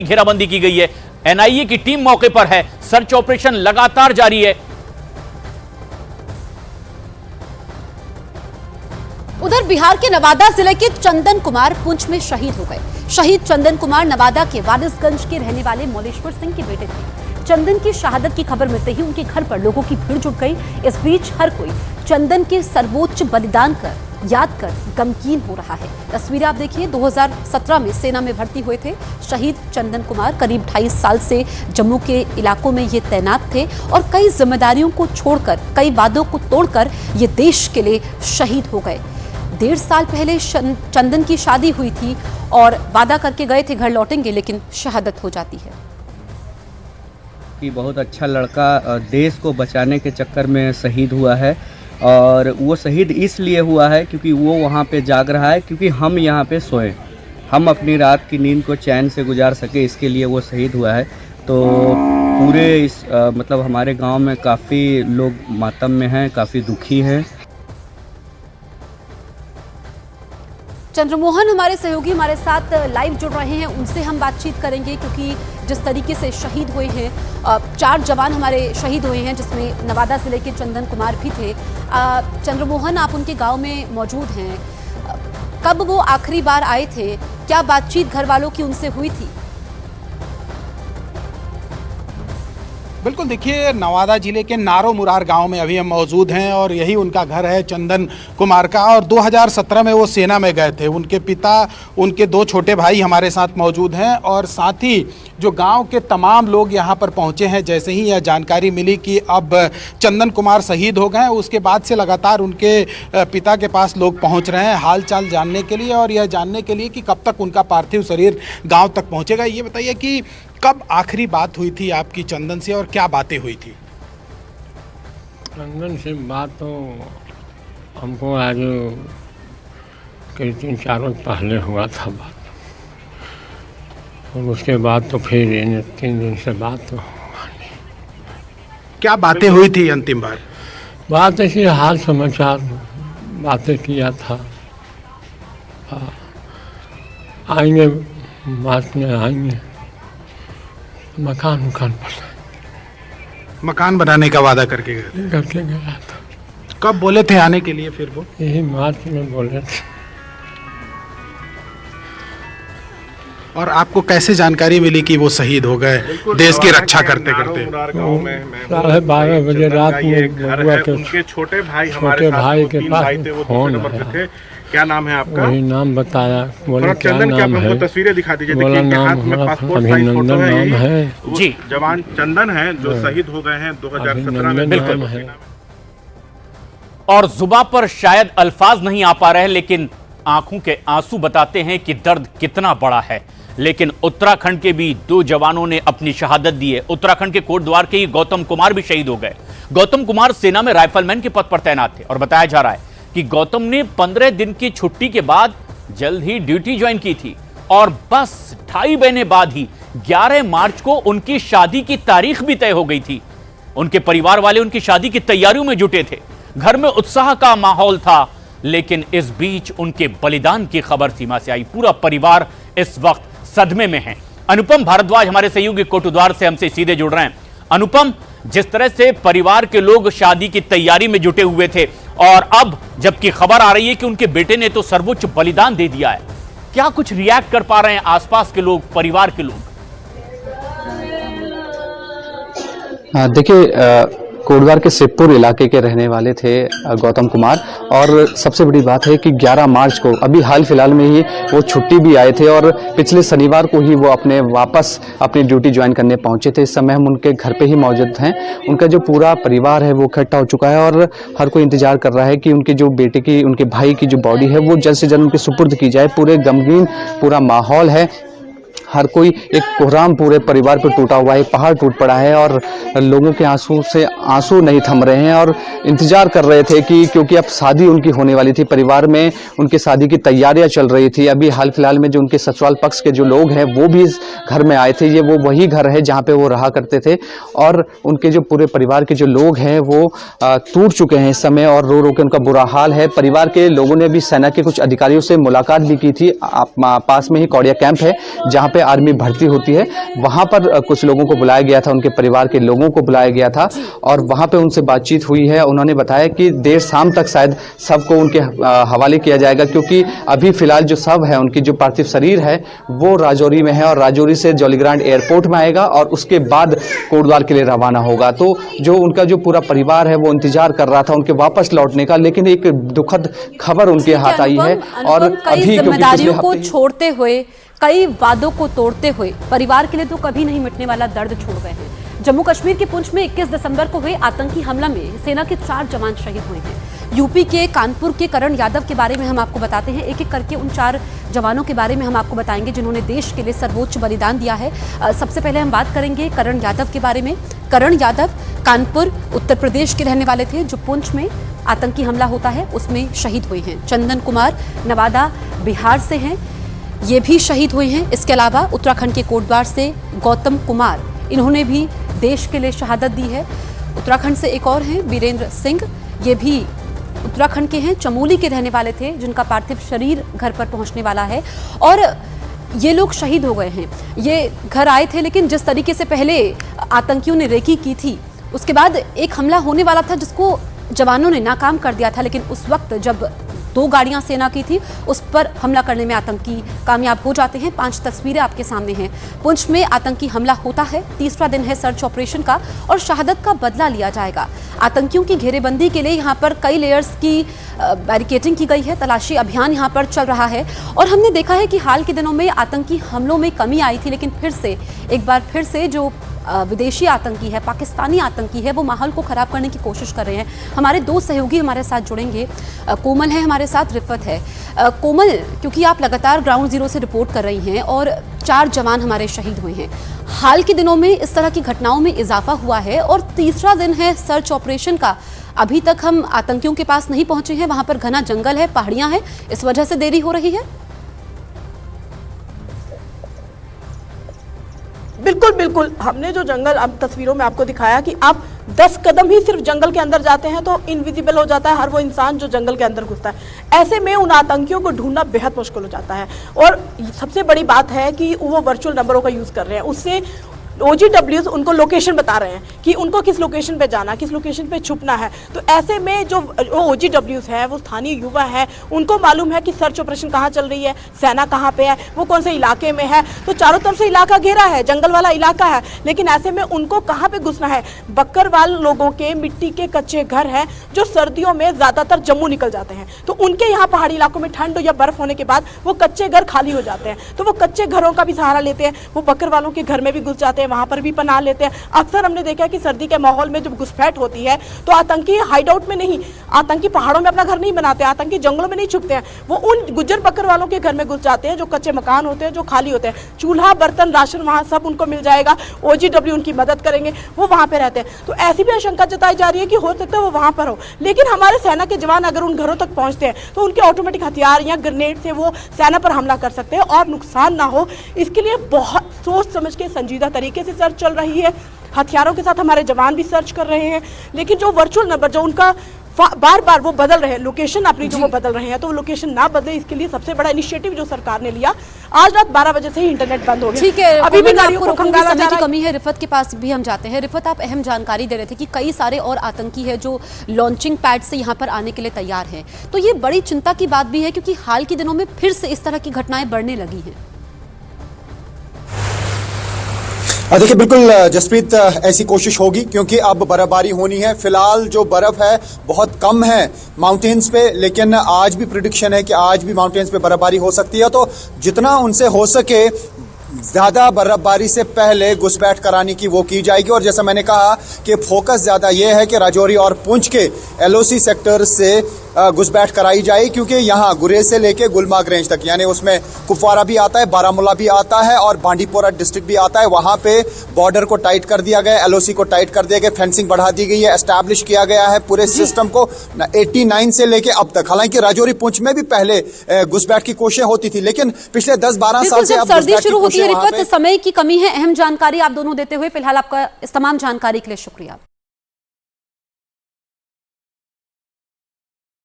घेराबंदी की गई है। एनआईए की टीम मौके पर है, सर्च ऑपरेशन लगातार जारी है। उधर बिहार के नवादा जिले के चंदन कुमार पुंछ में शहीद हो गए। शहीद चंदन कुमार नवादा के वारिसगंज के रहने वाले मौलेश्वर सिंह के बेटे थे। चंदन की शहादत की खबर मिलते ही उनके घर पर लोगों की भीड़ जुट गई। इस बीच हर कोई चंदन के सर्वोच्च बलिदान कर याद कर गमगीन हो रहा है। तस्वीरें आप देखिए, 2017 में सेना में भर्ती हुए थे शहीद चंदन कुमार। करीब 2.5 साल से जम्मू के इलाकों में ये तैनात थे और कई जिम्मेदारियों को छोड़कर, कई वादों को तोड़कर ये देश के लिए शहीद हो गए। 1.5 साल पहले चंदन की शादी हुई थी और वादा करके गए थे घर लौटेंगे, लेकिन शहादत हो जाती है। कि बहुत अच्छा लड़का देश को बचाने के चक्कर में शहीद हुआ है और वो शहीद इसलिए हुआ है क्योंकि वो वहाँ पे जाग रहा है, क्योंकि हम यहाँ पे सोए, हम अपनी रात की नींद को चैन से गुजार सके, इसके लिए वो शहीद हुआ है। तो पूरे इस मतलब हमारे गांव में काफ़ी लोग मातम में हैं, काफ़ी दुखी हैं। चंद्रमोहन हमारे सहयोगी हमारे साथ लाइव जुड़ रहे हैं, उनसे हम बातचीत करेंगे क्योंकि जिस तरीके से शहीद हुए हैं, 4 जवान हमारे शहीद हुए हैं जिसमें नवादा जिले के चंदन कुमार भी थे। चंद्रमोहन, आप उनके गांव में मौजूद हैं, कब वो आखिरी बार आए थे, क्या बातचीत घर वालों की उनसे हुई थी? बिल्कुल, देखिए नवादा जिले के नारो मुरार गांव में अभी हम मौजूद हैं और यही उनका घर है चंदन कुमार का। और 2017 में वो सेना में गए थे। उनके पिता, उनके 2 छोटे भाई हमारे साथ मौजूद हैं और साथ ही जो गांव के तमाम लोग यहां पर पहुंचे हैं। जैसे ही यह जानकारी मिली कि अब चंदन कुमार शहीद हो गए, उसके बाद से लगातार उनके पिता के पास लोग पहुँच रहे हैं हाल चाल जानने के लिए और यह जानने के लिए कि कब तक उनका पार्थिव शरीर गाँव तक पहुँचेगा। ये बताइए कि कब आखिरी बात हुई थी आपकी चंदन से और क्या बातें हुई थी? चंदन से बात तो हमको आज करीब 3-4 रोज पहले हुआ था बात, और उसके बाद तो फिर 3 दिन से बात तो हुआ नहीं। क्या बातें हुई थी अंतिम बार? बात ऐसी हाल समाचार बातें किया था। आएंगे मार्च में, आएंगे मकान बनाने का वादा करके गया था। कब बोले थे आने के लिए? फिर वो यही मार्च में बोले थे। और आपको कैसे जानकारी मिली कि वो शहीद हो गए देश की रक्षा करते करते? 12:30 बजे रात में उनके छोटे भाई के पास फोन आया। क्या नाम है आपका? वही नाम बताया, बोले क्या नाम है? तस्वीरें दिखा दीजिए। बोला नाम अभिनंदन नाम है जी। जवान चंदन है जो शहीद हो गए हैं 2017 में। बिल्कुल है। और जुबान पर शायद अल्फाज नहीं आ पा रहे हैं, लेकिन आंखों के आंसू बताते हैं कि दर्द कितना बड़ा है। लेकिन उत्तराखंड के भी 2 जवानों ने अपनी शहादत दी है। उत्तराखंड के कोटद्वार के ही गौतम कुमार भी शहीद हो गए। गौतम कुमार सेना में राइफलमैन के पद पर तैनात थे और बताया जा रहा है कि गौतम ने 15 दिन की छुट्टी के बाद जल्द ही ड्यूटी ज्वाइन की थी और बस 2.5 महीने बाद ही 11 मार्च को उनकी शादी की तारीख भी तय हो गई थी। उनके परिवार वाले उनकी शादी की तैयारियों में जुटे थे। घर में उत्साह का माहौल था, लेकिन इस बीच उनके बलिदान की खबर सीमा से आई। पूरा परिवार इस वक्त सदमे में है। अनुपम भारद्वाज हमारे सहयोगी कोटद्वार से हमसे सीधे जुड़ रहे हैं। अनुपम, जिस तरह से परिवार के लोग शादी की तैयारी में जुटे हुए थे और अब जबकि खबर आ रही है कि उनके बेटे ने तो सर्वोच्च बलिदान दे दिया है, क्या कुछ रिएक्ट कर पा रहे हैं आसपास के लोग, परिवार के लोग? देखिए, कोटद्वार के शिवपुर इलाके के रहने वाले थे गौतम कुमार, और सबसे बड़ी बात है कि 11 मार्च को अभी हाल फिलहाल में ही वो छुट्टी भी आए थे और पिछले शनिवार को ही वो वापस अपनी ड्यूटी ज्वाइन करने पहुंचे थे। इस समय हम उनके घर पे ही मौजूद हैं। उनका जो पूरा परिवार है वो इकट्ठा हो चुका है और हर कोई इंतजार कर रहा है कि उनके जो बेटे की, उनके भाई की जो बॉडी है वो जल्द से जल्द उनके सुपुर्द की जाए। पूरे गमगीन पूरा माहौल है, हर कोई एक कोहराम पूरे परिवार पर टूटा हुआ है, पहाड़ टूट पड़ा है और लोगों के आंसू से आंसू नहीं थम रहे हैं और इंतजार कर रहे थे कि क्योंकि अब शादी उनकी होने वाली थी, परिवार में उनके शादी की तैयारियां चल रही थी। अभी हाल फिलहाल में जो उनके ससुराल पक्ष के जो लोग हैं वो भी इस घर में आए थे। ये वो वही घर है जहाँ पे वो रहा करते थे और उनके जो पूरे परिवार के जो लोग हैं वो टूट चुके हैं इस समय और रो रो के उनका बुरा हाल है। परिवार के लोगों ने भी सेना के कुछ अधिकारियों से मुलाकात भी की थी। पास में ही कौड़िया कैंप है जहाँ पे पे आर्मी भर्ती होती है, वहां पर कुछ लोगों को बुलाया गया था, उनके परिवार के लोगों को बुलाया गया था और वहां पे उनसे बातचीत हुई है। उन्होंने बताया कि देर शाम तक शायद शव को उनके हवाले किया जाएगा, क्योंकि अभी फिलहाल जो शव है, उनकी जो पार्थिव शरीर है वो राजौरी में है और राजौरी से जौलीग्रांट एयरपोर्ट में आएगा और उसके बाद कोटद्वार के लिए रवाना होगा। तो जो उनका जो पूरा परिवार है वो इंतजार कर रहा था उनके वापस लौटने का, लेकिन एक दुखद खबर उनके हाथ आई है। और कई जिम्मेदारियों को छोड़ते हुए, कई वादों को तोड़ते हुए परिवार के लिए तो कभी नहीं मिटने वाला दर्द छोड़ गए हैं। जम्मू कश्मीर के पुंछ में 21 दिसंबर को हुए आतंकी हमला में सेना के 4 जवान शहीद हुए हैं। यूपी के कानपुर के करण यादव के बारे में हम आपको बताते हैं। एक एक करके उन 4 जवानों के बारे में हम आपको बताएंगे जिन्होंने देश के लिए सर्वोच्च बलिदान दिया है। सबसे पहले हम बात करेंगे करण यादव के बारे में। करण यादव कानपुर उत्तर प्रदेश के रहने वाले थे, जो पुंछ में आतंकी हमला होता है उसमें शहीद हुए हैं। चंदन कुमार नवादा बिहार से हैं, ये भी शहीद हुए हैं। इसके अलावा उत्तराखंड के कोटद्वार से गौतम कुमार, इन्होंने भी देश के लिए शहादत दी है। उत्तराखंड से एक और हैं वीरेंद्र सिंह, ये भी उत्तराखंड के हैं, चमोली के रहने वाले थे, जिनका पार्थिव शरीर घर पर पहुंचने वाला है और ये लोग शहीद हो गए हैं। ये घर आए थे, लेकिन जिस तरीके से पहले आतंकियों ने रेकी की थी, उसके बाद एक हमला होने वाला था जिसको जवानों ने नाकाम कर दिया था, लेकिन उस वक्त जब 2 गाड़ियां सेना की थी उस पर हमला करने में आतंकी कामयाब हो जाते हैं। 5 तस्वीरें आपके सामने हैं। पुंछ में आतंकी हमला होता है, तीसरा दिन है सर्च ऑपरेशन का और शहादत का बदला लिया जाएगा। आतंकियों की घेरेबंदी के लिए यहाँ पर कई लेयर्स की बैरिकेडिंग की गई है, तलाशी अभियान यहाँ पर चल रहा है और हमने देखा है कि हाल के दिनों में आतंकी हमलों में कमी आई थी, लेकिन एक बार फिर से जो विदेशी आतंकी है, पाकिस्तानी आतंकी है, वो माहौल को खराब करने की कोशिश कर रहे हैं। हमारे 2 सहयोगी हमारे साथ जुड़ेंगे। कोमल है हमारे साथ, रिफत है। कोमल, क्योंकि आप लगातार ग्राउंड जीरो से रिपोर्ट कर रही हैं और 4 जवान हमारे शहीद हुए हैं, हाल के दिनों में इस तरह की घटनाओं में इजाफा हुआ है और तीसरा दिन है सर्च ऑपरेशन का। अभी तक हम आतंकियों के पास नहीं पहुंचे हैं, वहां पर घना जंगल है, पहाड़ियां हैं, इस वजह से देरी हो रही है। बिल्कुल बिल्कुल, हमने जो जंगल अब तस्वीरों में आपको दिखाया कि आप 10 कदम ही सिर्फ जंगल के अंदर जाते हैं तो इनविजिबल हो जाता है हर वो इंसान जो जंगल के अंदर घुसता है। ऐसे में उन आतंकियों को ढूंढना बेहद मुश्किल हो जाता है और सबसे बड़ी बात है कि वो वर्चुअल नंबरों का यूज कर रहे हैं। उससे OGWs उनको लोकेशन बता रहे हैं कि उनको किस लोकेशन पे जाना, किस लोकेशन पे छुपना है। तो ऐसे में जो OGWs है, वो स्थानीय युवा है, उनको मालूम है कि सर्च ऑपरेशन कहाँ चल रही है, सेना कहाँ पे है, वो कौन से इलाके में है। तो चारों तरफ से इलाका घेरा है, जंगल वाला इलाका है, लेकिन ऐसे में उनको कहाँ पे घुसना है। बकरवाल लोगों के मिट्टी के कच्चे घर हैं जो सर्दियों में ज्यादातर जम्मू निकल जाते हैं, तो उनके यहाँ पहाड़ी इलाकों में ठंड या बर्फ होने के बाद वो कच्चे घर खाली हो जाते हैं, तो वो कच्चे घरों का भी सहारा लेते हैं। वो बकरवालों के घर में भी घुस जाते हैं, वहां पर भी पनाह लेते हैं। अक्सर हमने देखा है कि सर्दी के माहौल में जब घुसपैठ होती है तो आतंकी हाइड आउट में नहीं, आतंकी पहाड़ों में अपना घर नहीं बनाते, आतंकी जंगलों में नहीं छुपते हैं, वो उन गुज्जर बकर वालों के घर में घुस जाते हैं जो कच्चे मकान होते हैं, जो खाली होते हैं। चूल्हा बर्तन राशन वहां सब उनको मिल जाएगा, OGW उनकी मदद करेंगे, वो वहां पे रहते हैं। तो ऐसी भी आशंका जताई जा रही है कि हो सकता है वो वहां पर हो, लेकिन हमारे सेना के जवान अगर उन घरों तक पहुंचते हैं तो उनके ऑटोमेटिक हथियार या ग्रेनेड से वो सेना पर हमला कर सकते हैं और नुकसान ना हो, इसके लिए बहुत सोच समझ के संजीदा तरीके से सर्च चल रही है। हथियारों के साथ हमारे जवान भी सर्च कर रहे हैं, लेकिन जो वर्चुअल नंबर जो उनका बार बार वो बदल रहे हैं, लोकेशन अपनी जो वो बदल रहे हैं, तो वो लोकेशन ना बदले, इसके लिए सबसे बड़ा इनिशिएटिव जो सरकार ने लिया, आज रात 12 बजे से ही इंटरनेट बंद हो गया। ठीक है, अभी भी आपको रोकूंगी, समय की कमी है। रिफत के पास भी हम जाते हैं। रिफत, आप अहम जानकारी दे रहे थे कि कई सारे और आतंकी है जो लॉन्चिंग पैड से यहाँ पर आने के लिए तैयार हैं, तो ये बड़ी चिंता की बात भी है क्योंकि हाल के दिनों में फिर से इस तरह की घटनाएं बढ़ने लगी हैं। देखिए बिल्कुल जसप्रीत, ऐसी कोशिश होगी क्योंकि अब बर्फबारी होनी है। फिलहाल जो बर्फ है बहुत कम है माउंटेन्स पे, लेकिन आज भी प्रिडिक्शन है कि आज भी माउंटेन्स पे बर्फबारी हो सकती है। तो जितना उनसे हो सके ज्यादा बर्फबारी से पहले घुसपैठ कराने की वो की जाएगी। और जैसा मैंने कहा कि फोकस ज्यादा ये है कि राजौरी और पुंछ के LOC सेक्टर से घुसपैठ कराई जाए, क्योंकि यहाँ गुरेज से लेके गुलमर्ग रेंज तक, यानी उसमें कुपवारा भी आता है, बारामूला भी आता है और बांडीपोरा डिस्ट्रिक्ट भी आता है, वहां पे बॉर्डर को टाइट कर दिया गया, LOC को टाइट कर दिया गया, फेंसिंग बढ़ा दी गई है, एस्टैब्लिश किया गया है पूरे सिस्टम को 89 से लेके अब तक। हालांकि राजौरी पुंछ में भी पहले घुसपैठ की कोशिशें होती थी, लेकिन पिछले 10-12 साल से अब सर्दी शुरू होती है। रिफत, समय की कमी है, अहम जानकारी आप दोनों देते हुए, फिलहाल आपका इस तमाम जानकारी के लिए शुक्रिया।